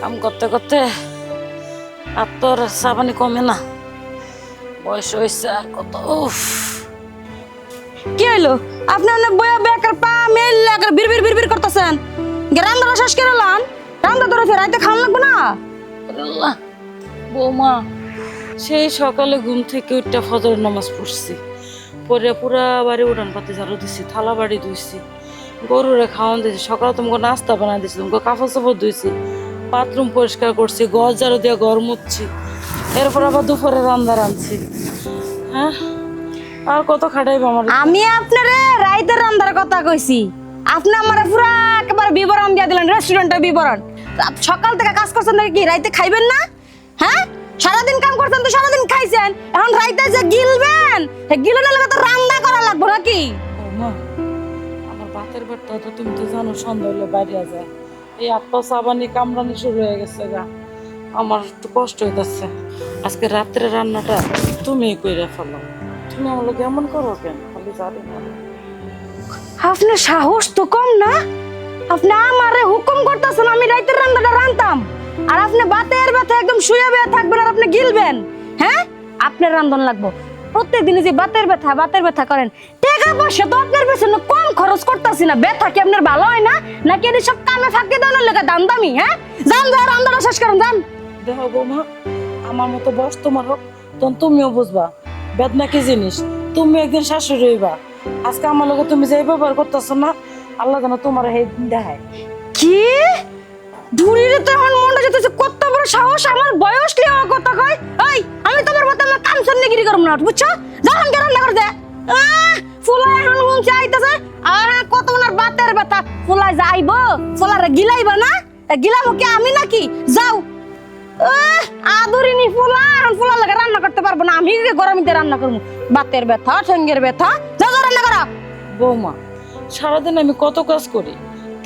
কাম করতে করতে আর তোর সাবানি কমে না, বয়স হয়েছে আর কত। উফ, কি হইলো? আপনি অনেক বয়া বেকার পা মেল লাগার বিড়বিড় বিড়বিড় করতেছেন। রান্নাটা শেষ করে লান, রান্না ধরে ফেরাইতে খাওয়া লাগবে না? আল্লাহ বৌমা, সেই সকালে ঘুম থেকে উঠটা ফজরের নামাজ পড়ছি, পরে পুরা বাড়ি উড়ান পাতে ঝাড়ু দিছি, থালা বাড়ি ধুইছি, গরুরে খাওয়ান দিয়েছি, সকালে তোমাকে নাস্তা বানাই দিয়েছি, তোমাকে কাপড় চাপড় ধুইছি, বাথরুম পরিষ্কার করছি, ঘর ঝাড়ু দিয়ে ঘর মুছছি, এরপর আবার দুপুরে রান্না রাঁধছি। হ্যাঁ, আর কত খাটাইবো আমার? আমি আপনারে রাইতের রান্নার কথা কইছি, আপনি আমারে পুরা একেবারে বিবরণ দিয়ে দিলেন, রেস্টুরেন্টের বিবরণ। সকাল থেকে কাজ করছেন নাকি রাইতে খাইবেন না? হ্যাঁ, সারাদিন কাম করছেন তো সারাদিন খাইছেন, এখন রাইতে যে গিলবেন, গিলনের লাগে তো রান্না করা লাগবে নাকি? বৌমা, আমার বাতের ব্যথা তো তুমি তো জানো, সন্ধ্যা হলে বাইরে যায়, এই আপা সাবানি কামড়ানি শুরু হয়ে গেছে গা, আমার একটু কষ্ট হইতেছে। আজকে রাত্রে রান্নাটা তুমি কইরা ফেলো, তুমি আমার লোক এমন করো কেন? খালি জানি না। আপনার সাহস তো কম না, আপনি আমারে হুকুম করতেছেন আমি রাইতের রান্নাটা রান্তাম, আর আপনি বাতের ব্যথা একদম শুয়ে বেয়ে থাকবেন আর আপনি গিলবেন? হ্যাঁ, আপনার রান্ধন লাগবো। প্রত্যেকদিন যে বাতের ব্যথা করেন, টাকা পয়সা তো আপনার পেছনে কম খরচ করতেছি না, ব্যথা কি আপনার ভালো হয় না নাকি? এর সব কামে ফাঁকি দেওয়ার লেগে দাম দামি? হ্যাঁ, যান যান রান্নাটা শেষ করেন, যান। দেখো বৌমা, আমার মতো বয়স তোমার হোক, তখন তুমিও বুঝবা বেদনা কি জিনিস, তুমি একদিন শাশুড়ি হইবা। আজকে আমার লোক তুমি যে ব্যবহার করতেছো না, আল্লাহ যেন তোমার এই দিন দেখায়। কি ধুরিরে তো এখন মনটা যেতেছে, কত বড় সাহস, আমার বয়স কি আমার কথা কয়? এই আমি তোমার মত আমার কাম সন্নিগিরি করব না, বুঝছো? যখন কেন না করে দে ফুলা এখন মন চাইতেছে, আর কত ওনার বাতের ব্যথা, ফুলা যাইবো, ফুলারে গিলাইবা না? গিলাবো কি আমি নাকি? যাও আদরিনি ফুলা, এখন ফুলা লাগে রান্না করতে পারবো না, আমি গরমিতে রান্না করবো, বাতের ব্যথা ঠেঙ্গের ব্যথা, যাও যাও রান্না করো। বৌমা, সারাদিন আমি কত কাজ করি,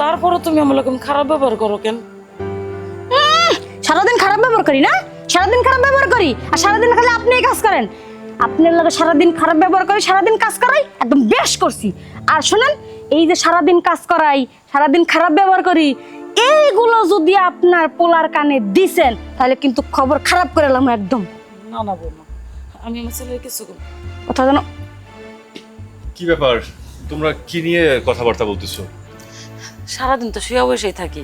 তারপরও তুমি আমার লোক খারাপ ব্যবহার করো কেন? সারাদিন খারাপ ব্যবহার করি না? সারাদিন খারাপ ব্যবহার করি আর সারাদিন খালি আপনি কাজ করেন? আপনার লাগে সারাদিন খারাপ ব্যবহার করি, সারাদিন কাজ করাই, একদম বেশ করছি। আর শোনেন, এই যে সারাদিন কাজ করাই, সারাদিন খারাপ ব্যবহার করি, এইগুলো যদি আপনার পোলার কানে দিছেন তাহলে কিন্তু খবর খারাপ করে এলাম একদম। না না বৌমা, আমি আমার ছেলের কিছু করবো কথা জানো? কি ব্যাপার, তোমরা কি নিয়ে কথাবার্তা বলতেছো? সারাদিন তো শুয়ে বসেই থাকি,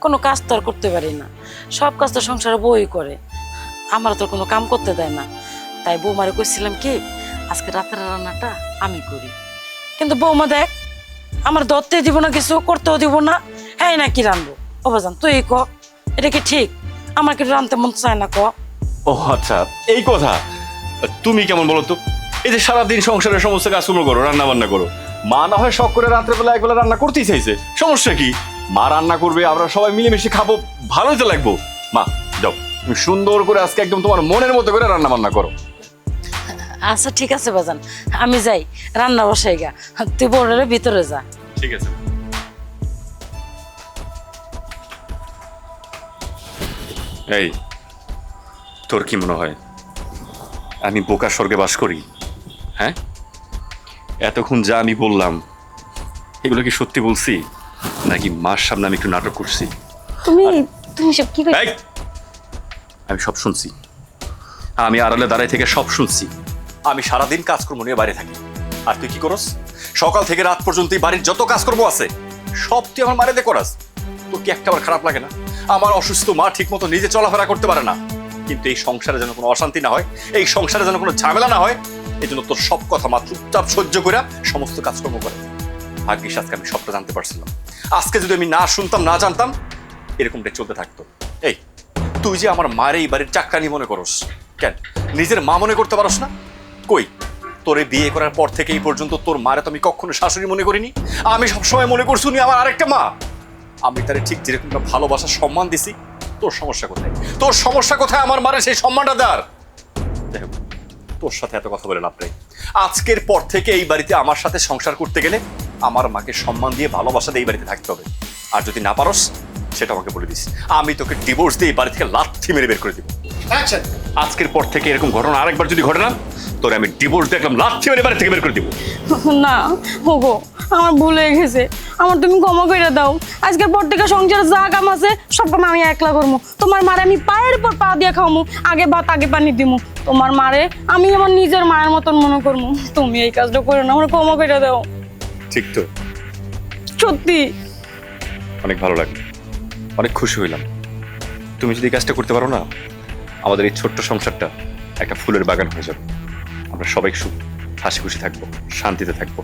কোনো কাজ তো আর করতে পারি না, সব কাজ তো সংসারে বই করে, আমার তো কোনো কাম করতে দেয় না। তাই বৌমারে কইছিলাম কি আজকে রাতের রান্নাটা আমি করি, কিন্তু বৌমা দেখ আমার ধরতে দিব না, কিছু করতেও দিব না, হ্যাঁ না কি রানবো? ও বাজান তুই ক, এটা কি ঠিক? আমার কি রানতে মন চায় না? ক। ও আচ্ছা, এই কথা। তুমি কেমন বলো তো? এই যে সারাদিন সংসারের সমস্ত কাজকর্ম করো, রান্না বান্না করো, মা না হয় শখ করে রাত্রেবেলা একবেলা রান্না করতেই চাইছে, সমস্যা কি? মা রান্না করবে, আমরা সবাই মিলেমিশে খাবো, ভালোই তো লাগবো। মা যাও, তুমি সুন্দর করে আজকে একদম তোমার মনের মতো করে রান্না বান্না করো। আচ্ছা ঠিক আছে বাজান, আমি যাই রান্না বসাই গা, তুই বোনের ভিতরে যা। ঠিক আছে। এই, তোর কি মনে হয় আমি বোকা স্বর্গে বাস করি? হ্যাঁ, এতক্ষণ যা আমি বললাম এগুলো কি সত্যি বলছি নাকি মার সামনে আমি একটু নাটক করছি? তুমি তুমি সব কি এই, আমি সব শুনছি, আমি আড়ালে দাঁড়ায় থেকে সব শুনছি। আমি সারাদিন কাজকর্ম নিয়ে বাইরে থাকি, আর তুই কি করস? সকাল থেকে রাত পর্যন্ত এই বাড়ির যত কাজকর্ম আছে সব তুই আমার মারে দিয়ে করাস। তোর কি একটা খারাপ লাগে না? আমার অসুস্থ মা ঠিক মতো নিজে চলাফেরা করতে পারে না, কিন্তু এই সংসারে যেন কোনো অশান্তি না হয়, এই সংসারে যেন কোনো ঝামেলা না হয়, এই জন্য তোর সব কথা মা চুপচাপ সহ্য করে সমস্ত কাজকর্ম করে। ভাগ্যিস আজকে আমি সবটা জানতে পারছিলাম, আজকে যদি আমি না শুনতাম না জানতাম এরকমটাই চলতে থাকতো। এই, তুই যে আমার মায়ের এই বাড়ির চাকরানি মনে করস, কেন নিজের মা মনে করতে পারস না? কই, তোরে বিয়ে করার পর থেকে এই পর্যন্ত তোর মারে তো আমি কখনো শাশুড়ি মনে করিনি, আমি সবসময় মনে করছি উনি আমার আরেকটা মা। আমি তারে ঠিক যেরকমটা ভালোবাসা সম্মান দিছি, তোর সমস্যা কোথায়? তোর সমস্যা কোথায় আমার মারে সেই সম্মানটা দেওয়ার? যাই হোক, তোর সাথে এত কথা বলে লাভ নেই। আজকের পর থেকে এই বাড়িতে আমার সাথে সংসার করতে গেলে আমার মাকে সম্মান দিয়ে ভালোবাসা দিয়ে এই বাড়িতে থাকতে হবে, আর যদি না পারস সেটা আমাকে বলে দিস, আমি তোকে ডিভোর্স দিয়ে এই বাড়ি থেকে লাথি মেরে বের করে দিব। আজকের পর থেকে এরকম ঘটনা আরেকবার যদি ঘটে না, তোরে আমি ডিভোর্স দিয়ে একদম লাথি মেরে বাড়ি থেকে বের করে দিব। না ওগো, আমার ভুল হয়ে গেছে, আমার তুমি ক্ষমা করে দাও। আজকের পর থেকে সংসারে যা কাম আছে সব কাম আমি একলা করবো। তোমার মারে আমি পায়ের উপর পা দিয়ে খাওয়ামু, আগে ভাত আগে পানি দিমু। তোমার মারে আমি আমার নিজের মায়ের মতন মনে করবো। তুমি এই কাজটা করো না, আমার ক্ষমা করে দাও। ঠিক তো? সত্যি অনেক ভালো লাগলো, অনেক খুশি হইলাম। তুমি যদি এই কাজটা করতে পারো না, আমাদের এই ছোট্ট সংসারটা একটা ফুলের বাগান হয়ে যাবে। আমরা সবাই সুখ হাসি খুশি থাকবো, শান্তিতে থাকবো।